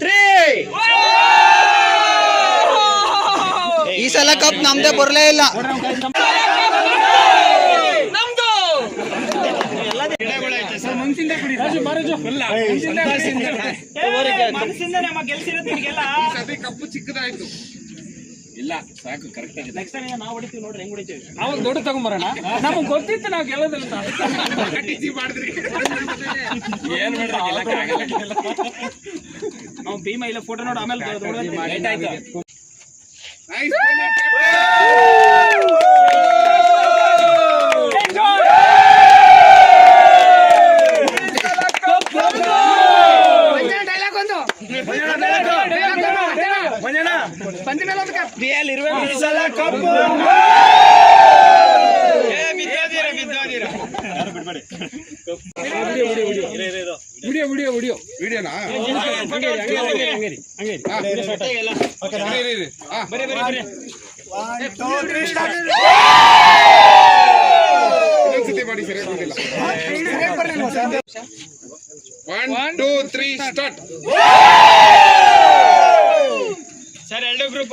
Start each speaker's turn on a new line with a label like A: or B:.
A: 3
B: ಈ ಸಲ ಕಪ್ ನಮ್ದೇ ಬರಲೇ ಇಲ್ಲ.
C: ಕಪ್ಪು ಚಿಕ್ಕದಾಯ್ತು.
A: ಇಲ್ಲ ಸಾಕು ಕರೆಕ್ಟ್ ಆಗಿದೆ.
C: ನೆಕ್ಸ್ಟ್ ಟೈಮ್ ನಾವು ಹೊಡಿತೀವಿ ನೋಡ್ರಿ ಹೆಂಗ್ ಹೊಡಿತೀವಿ.
A: ಅವಾಗ ದೊಡ್ಡ ತಗೊಂಬರೋಣ. ನಮಗೆ ಗೊತ್ತಿತ್ತು ನಾವು ಗೆಲ್ಲೋದಿಲ್ಲ.
C: ಮಾಡಿದ್ರಿ
A: ಏನ್ ಆಗಲ್ಲ.
C: ನಾವು ಭೀಮ ಇಲ್ಲ ಫೋಟೋ ನೋಡಿ ಆಮೇಲೆ ವಿಡಿಯೋನಾ ಇನ್ನೊಂದ್ಸತಿ ಮಾಡಿ ಸರಿಯಾಗಿ 1 2 3 ಸ್ಟಾರ್ಟ್.
A: ಸರ್ ಎರಡು ಗ್ರೂಪ್